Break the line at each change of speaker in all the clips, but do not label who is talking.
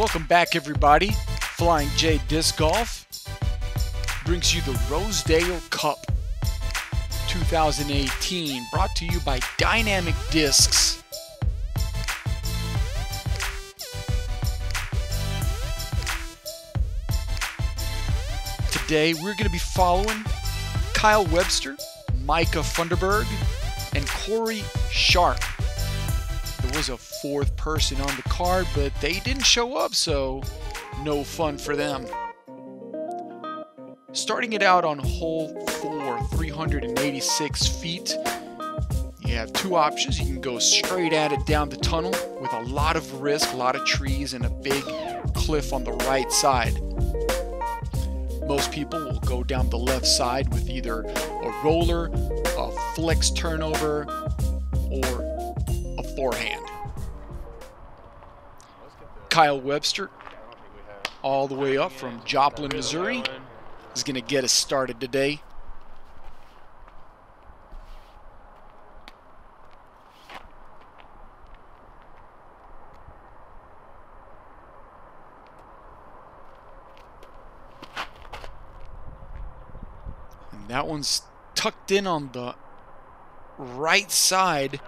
Welcome back, everybody. Flying J Disc Golf brings you the Rosedale Cup 2018, brought to you by Dynamic Discs. Today we're going to be following Kyle Webster, Micah Funderburgh, and Cory Sharp. There was a fourth person on the card, but they didn't show up, so no fun for them. Starting it out on hole 4, 386 feet, you have two options. You can go straight at it down the tunnel with a lot of risk, a lot of trees, and a big cliff on the right side. Most people will go down the left side with either a roller, a flex turnover, or a forehand. Kyle Webster, all the way up from Joplin, Missouri, is going to get us started today. And that one's tucked in on the right side.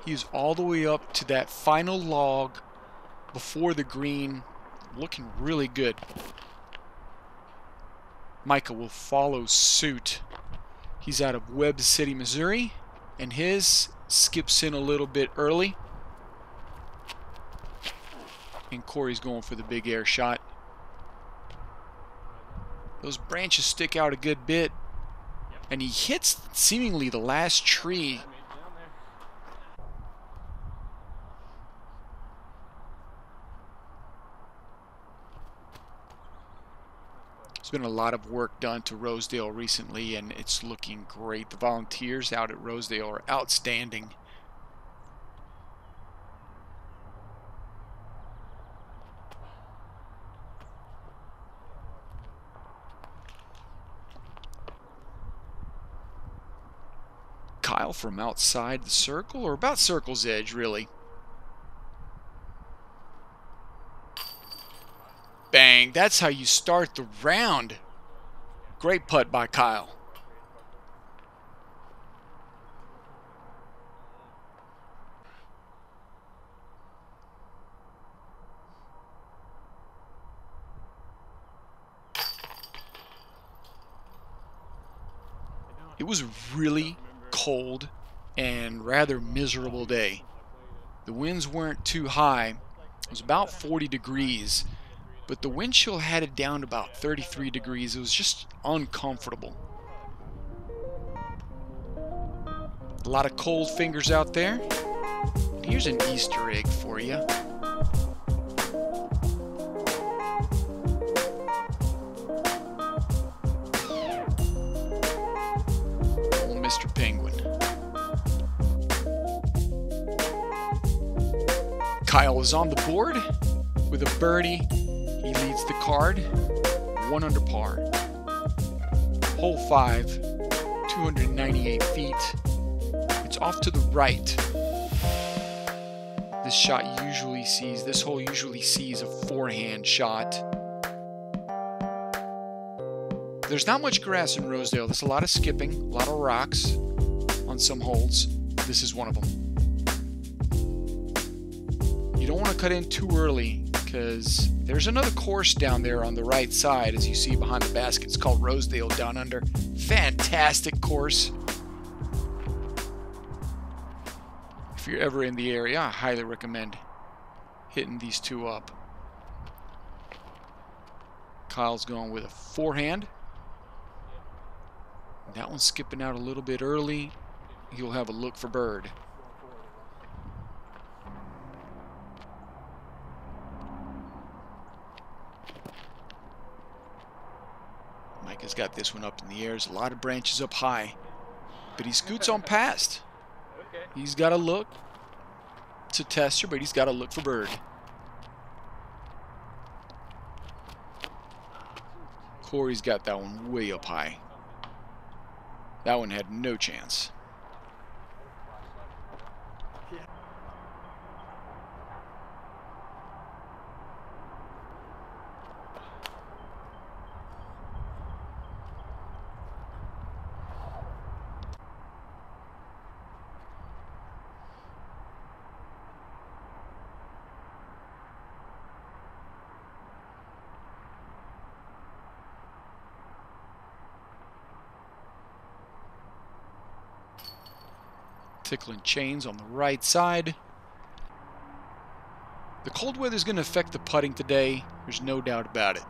He's all the way up to that final log before the green, looking really good. Micah will follow suit. He's out of Webb City, Missouri, and his skips in a little bit early. And Cory's going for the big air shot. Those branches stick out a good bit, and he hits seemingly the last tree. There's been a lot of work done to Rosedale recently, and it's looking great. The volunteers out at Rosedale are outstanding. Kyle from outside the circle, or about circle's edge, really. Bang, that's how you start the round. Great putt by Kyle. It was a really cold and rather miserable day. The winds weren't too high. It was about 40 degrees. But the wind chill had it down to about 33 degrees. It was just uncomfortable. A lot of cold fingers out there. And here's an Easter egg for you. Old Mr. Penguin. Kyle is on the board with a birdie. He leads the card, 1 under par. Hole 5, 298 feet. It's off to the right. This hole usually sees a forehand shot. There's not much grass in Rosedale. There's a lot of skipping, a lot of rocks on some holes. This is one of them. You don't want to cut in too early, because there's another course down there on the right side, as you see behind the basket. It's called Rosedale Down Under. Fantastic course. If you're ever in the area, I highly recommend hitting these two up. Kyle's going with a forehand. That one's skipping out a little bit early. He'll have a look for bird. Micah's got this one up in the air. There's a lot of branches up high, but he scoots on past. He's got to look. It's a tester, but he's got to look for bird. Cory's got that one way up high. That one had no chance. Tickling chains on the right side. The cold weather is going to affect the putting today. There's no doubt about it.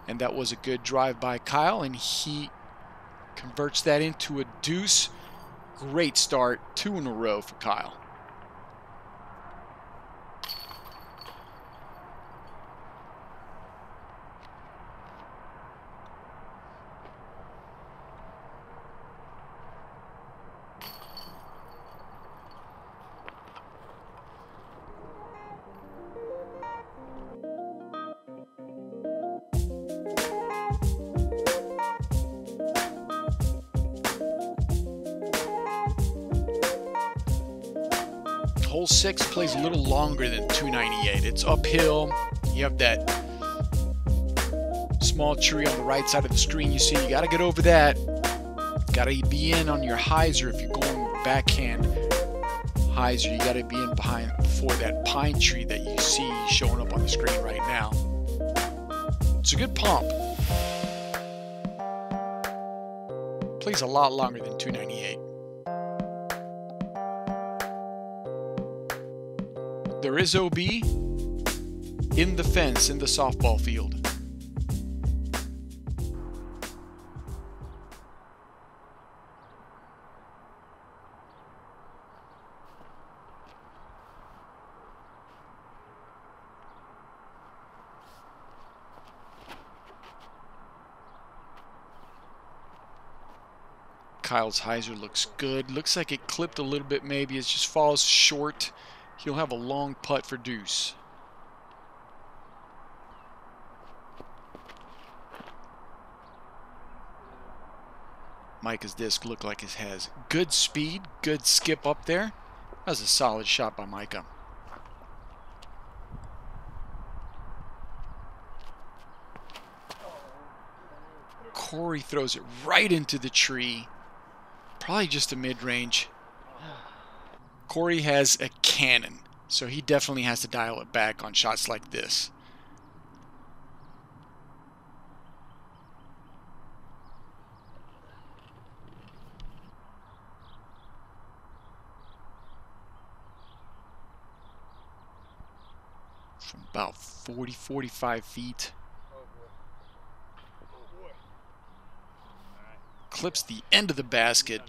And that was a good drive by Kyle, and he converts that into a deuce. Great start, 2 in a row for Kyle. Hole 6 plays a little longer than 298. It's uphill. You have that small tree on the right side of the screen. You see, you got to get over that. Got to be in on your hyzer if you're going with backhand hyzer. You got to be in behind before that pine tree that you see showing up on the screen right now. It's a good pump. Plays a lot longer than 298. There is OB in the fence in the softball field. Kyle's hyzer looks good. Looks like it clipped a little bit maybe. It just falls short. He'll have a long putt for deuce. Micah's disc looked like it has good speed, good skip up there. That was a solid shot by Micah. Cory throws it right into the tree. Probably just a mid-range. Cory has a cannon, so he definitely has to dial it back on shots like this. From about 40, 45 feet. Clips the end of the basket.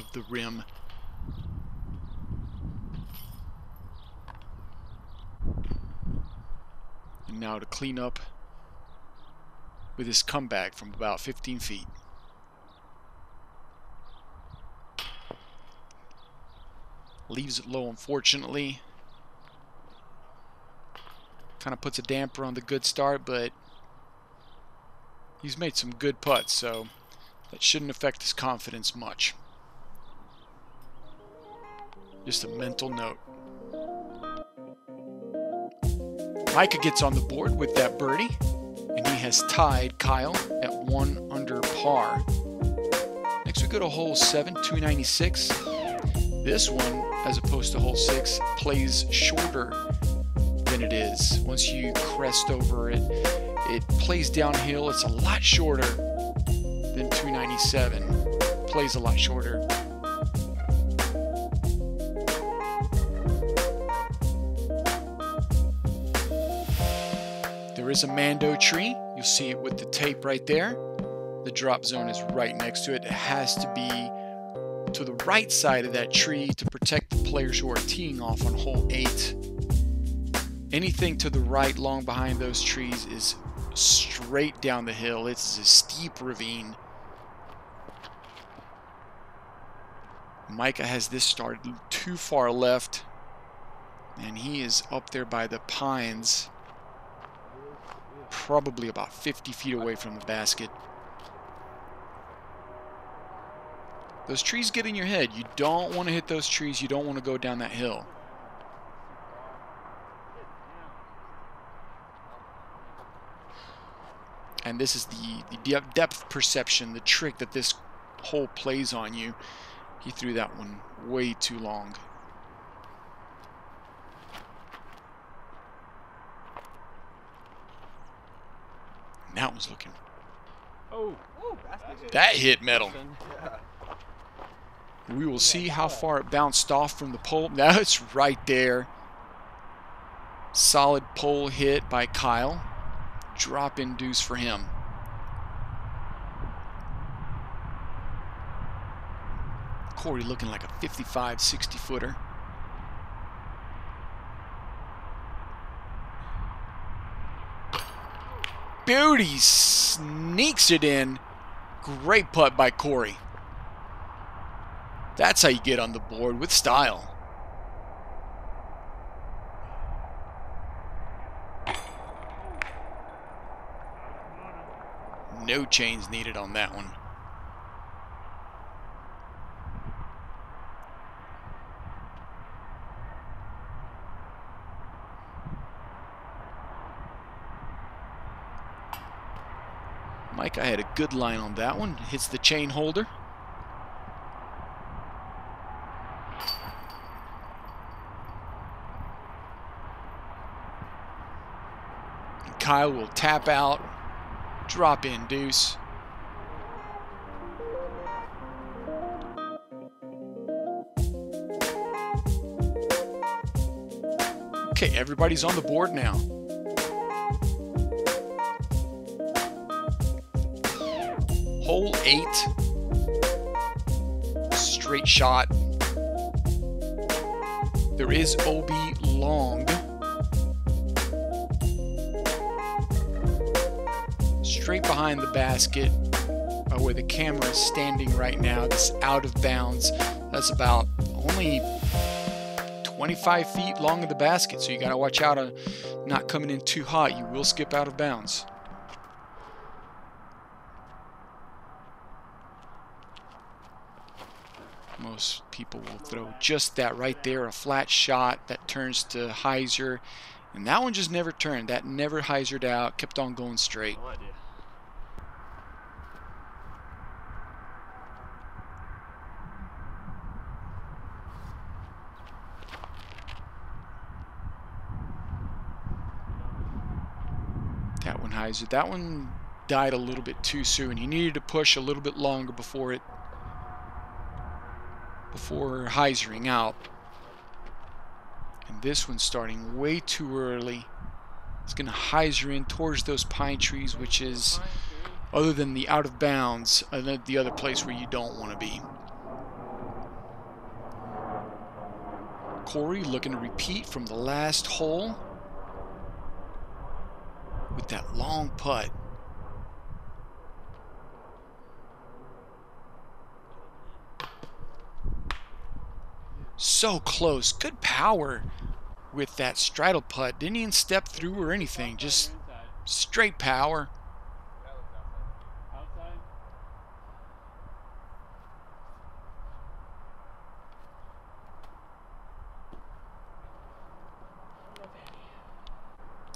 Of the rim. And now to clean up with his comeback from about 15 feet. Leaves it low, unfortunately. Kind of puts a damper on the good start, but he's made some good putts, so that shouldn't affect his confidence much. Just a mental note. Micah gets on the board with that birdie, and he has tied Kyle at 1 under par. Next we go to hole 7, 296. This one, as opposed to hole 6, plays shorter than it is. Once you crest over it, it plays downhill. It's a lot shorter than 297. Plays a lot shorter. There is a Mando tree. You'll see it with the tape right there. The drop zone is right next to it. It has to be to the right side of that tree to protect the players who are teeing off on hole 8. Anything to the right long behind those trees is straight down the hill. It's a steep ravine. Micah has this started too far left, and he is up there by the pines, probably about 50 feet away from the basket. Those trees get in your head. You don't want to hit those trees. You don't want to go down that hill. And this is the depth perception, the trick that this hole plays on you. He threw that one way too long. That one's looking.
Oh,
that hit metal.
yeah.
We will see how far it bounced off from the pole. Now it's right there. Solid pole hit by Kyle. Drop-in deuce for him. Cory looking like a 55, 60-footer. Beauty sneaks it in. Great putt by Cory. That's how you get on the board with style. No chains needed on that one. Micah had a good line on that one. Hits the chain holder. And Kyle will tap out. Drop in deuce. Okay, everybody's on the board now. Hole 8. Straight shot. There is OB long. Straight behind the basket, where the camera is standing right now. This out of bounds. That's about only 25 feet long of the basket, so you got to watch out on not coming in too hot. You will skip out of bounds. Most people will throw just that right there, a flat shot that turns to hyzer, and that one just never turned. That never hyzered out, kept on going straight.
No idea.
That one hyzered. That one died a little bit too soon. He needed to push a little bit longer before hyzering out. And this one's starting way too early. It's going to hyzer in towards those pine trees, which is, other than the out of bounds, the other place where you don't want to be. Cory looking to repeat from the last hole with that long putt. So close. Good power with that straddle putt. Didn't even step through or anything. Just straight power.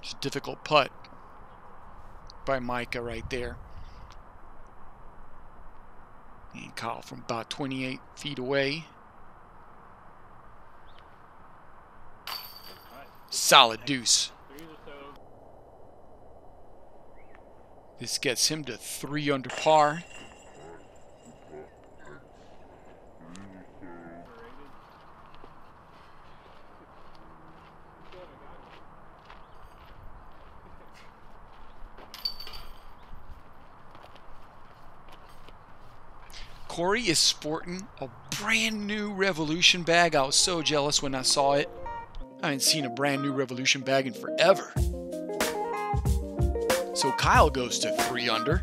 It's a difficult putt by Micah right there. And Kyle from about 28 feet away. Solid deuce. This gets him to 3 under par. Cory is sporting a brand new Revolution bag. I was so jealous when I saw it. I haven't seen a brand new Revolution bag in forever. So Kyle goes to 3 under.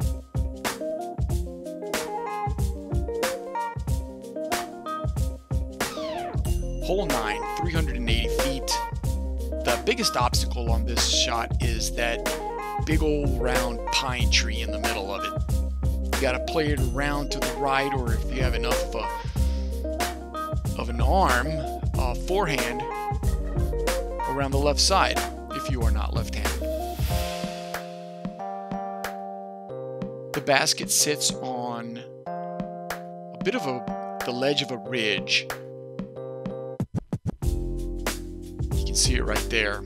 Hole 9, 380 feet. The biggest obstacle on this shot is that big old round pine tree in the middle of it. You gotta play it around to the right, or if you have enough of an arm, forehand, around the left side, if you are not left-handed. The basket sits on a bit of the ledge of a ridge. You can see it right there.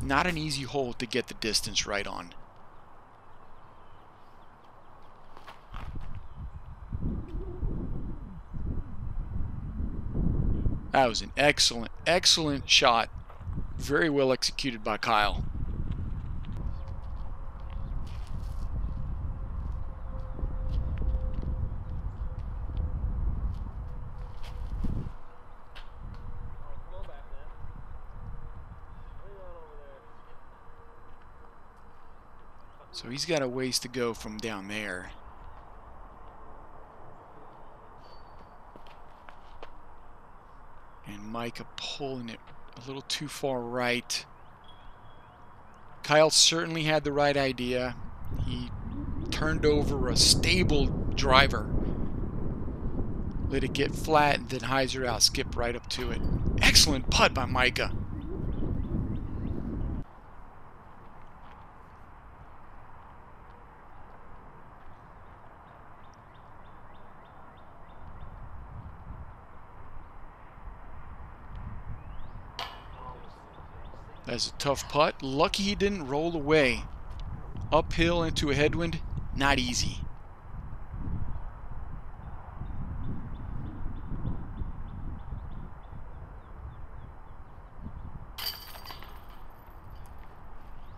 Not an easy hole to get the distance right on. That was an excellent, excellent shot. Very well executed by Kyle. So he's got a ways to go from down there. And Micah pulling it a little too far right. Kyle certainly had the right idea. He turned over a stable driver. Let it get flat and then hyzer out, skip right up to it. Excellent putt by Micah. That's a tough putt. Lucky he didn't roll away. Uphill into a headwind, not easy.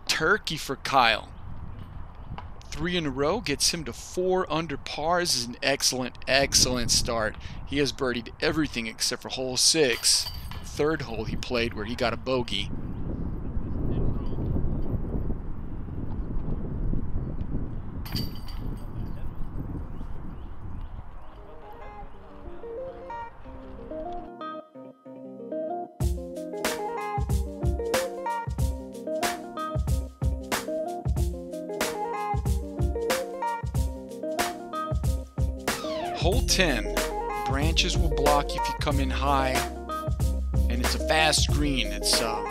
Turkey for Kyle. 3 in a row gets him to 4 under par. This is an excellent, excellent start. He has birdied everything except for hole 6. Third hole he played where he got a bogey. Hole 10. Branches will block if you come in high, and it's a fast green. It's a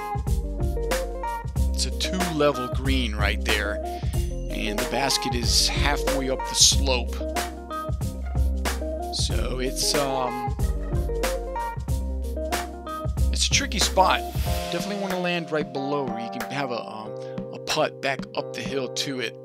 2-level green right there, and the basket is halfway up the slope. So it's a tricky spot. Definitely want to land right below where you can have a putt back up the hill to it.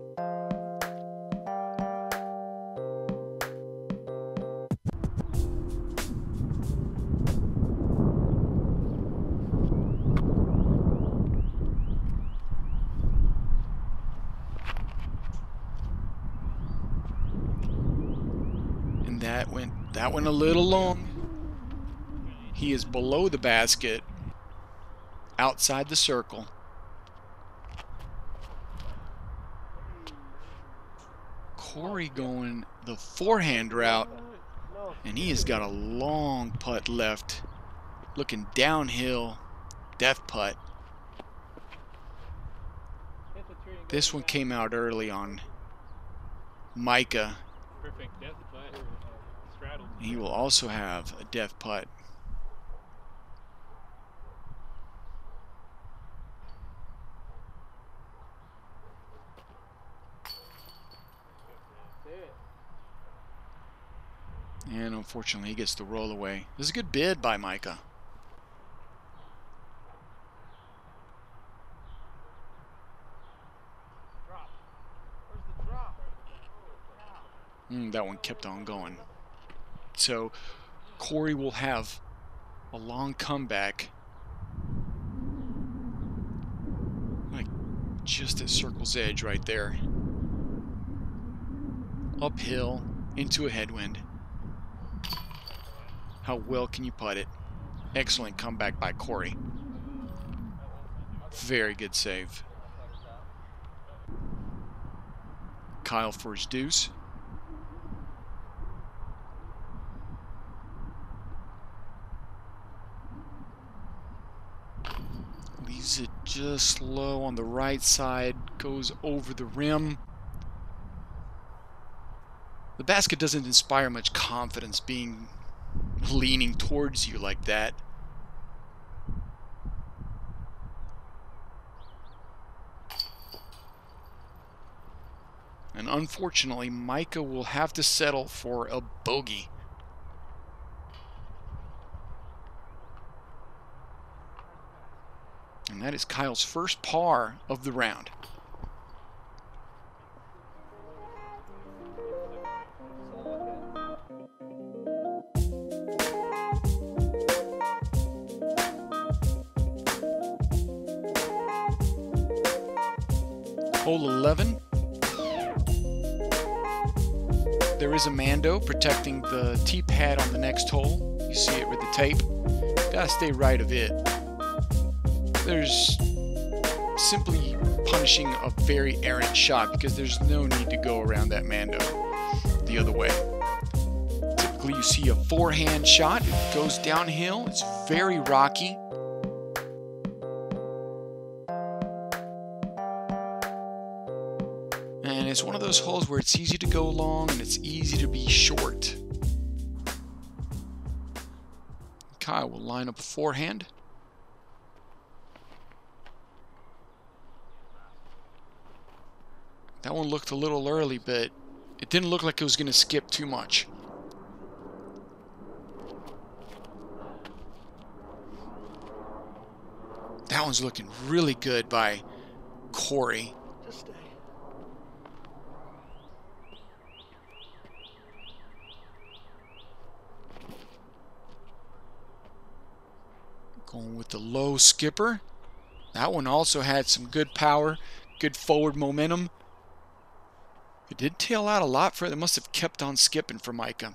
That went a little long. He is below the basket, outside the circle. Cory going the forehand route, and he has got a long putt left. Looking downhill, death putt. This one came out early on Micah.
Perfect death putt. Straddled.
He will also have a death putt. And unfortunately, he gets the roll away. This is a good bid by Micah. That one kept on going. So Cory will have a long comeback. Like just at circle's edge right there. Uphill into a headwind. How well can you putt it? Excellent comeback by Cory. Very good save. Kyle for his deuce. Leaves it just low on the right side, goes over the rim. The basket doesn't inspire much confidence being leaning towards you like that. And unfortunately, Micah will have to settle for a bogey. And And that is Kyle's first par of the round. Hole 11. There is a Mando protecting the tee pad on the next hole. You see it with the tape. Gotta stay right of it. There's simply punishing a very errant shot because there's no need to go around that Mando the other way. Typically you see a forehand shot. It goes downhill. It's very rocky. And it's one of those holes where it's easy to go long and it's easy to be short. Kyle will line up a forehand. That one looked a little early, but it didn't look like it was going to skip too much. That one's looking really good by Cory.
Just stay.
Going with the low skipper. That one also had some good power, good forward momentum. It did tail out a lot for it. It must have kept on skipping for Micah.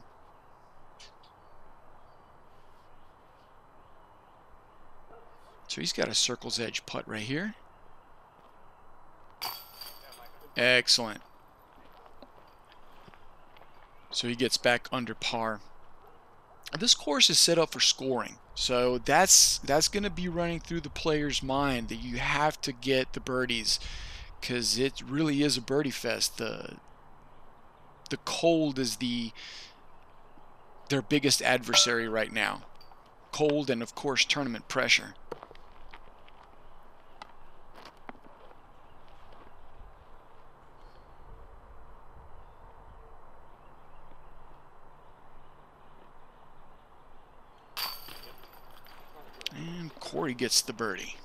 So he's got a circle's edge putt right here. Excellent. So he gets back under par. This course is set up for scoring. So that's going to be running through the player's mind that you have to get the birdies because it really is a birdie fest. The cold is their biggest adversary right now. Cold and, of course, tournament pressure. And Cory gets the birdie.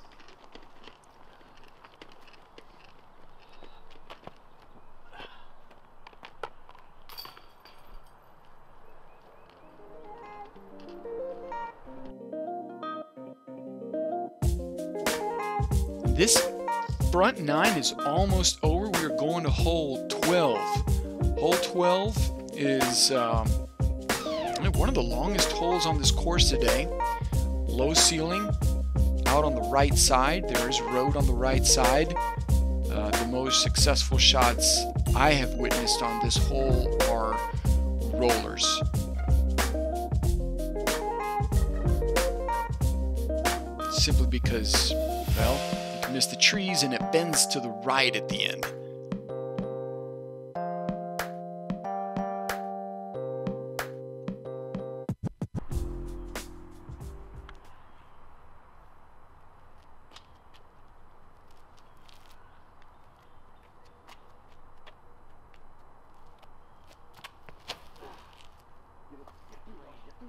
This front nine is almost over. We are going to hole 12. Hole 12 is one of the longest holes on this course today. Low ceiling, out on the right side. There is road on the right side. The most successful shots I have witnessed on this hole are rollers. Simply because, well, you can miss the trees and it bends to the right at the end.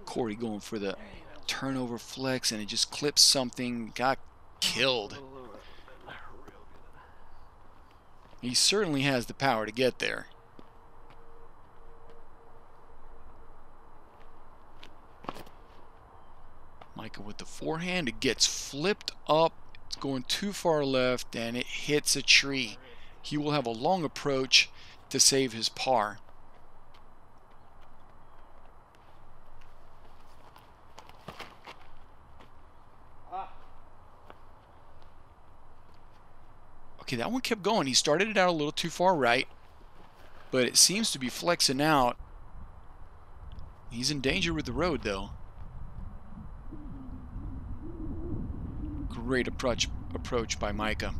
Cory going for the turnover flex and it just clips something, got killed. He certainly has the power to get there. Micah with the forehand, it gets flipped up, it's going too far left and it hits a tree. He will have a long approach to save his par. Okay, that one kept going. He started it out a little too far right, but it seems to be flexing out. He's in danger with the road, though. Great approach by Micah.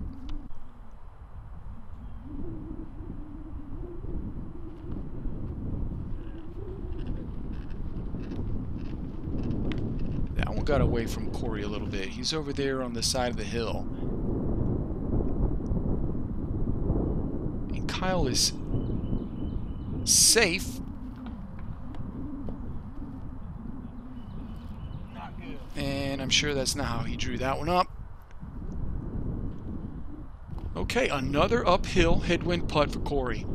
That one got away from Cory a little bit. He's over there on the side of the hill. Kyle is safe.
Not good.
And I'm sure that's not how he drew that one up. Okay, another uphill headwind putt for Cory.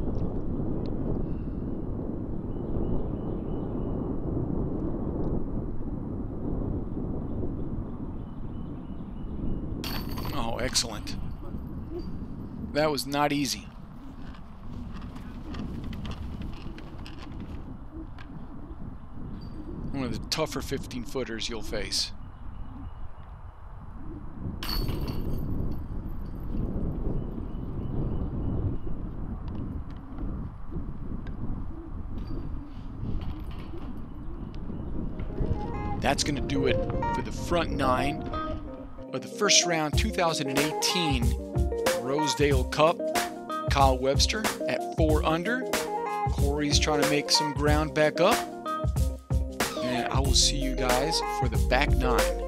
Oh, excellent. That was not easy. One of the tougher 15-footers you'll face. That's going to do it for the front 9 of the first round 2018 Rosedale Cup. Kyle Webster at 4 under. Cory's trying to make some ground back up. And I will see you guys for the back 9.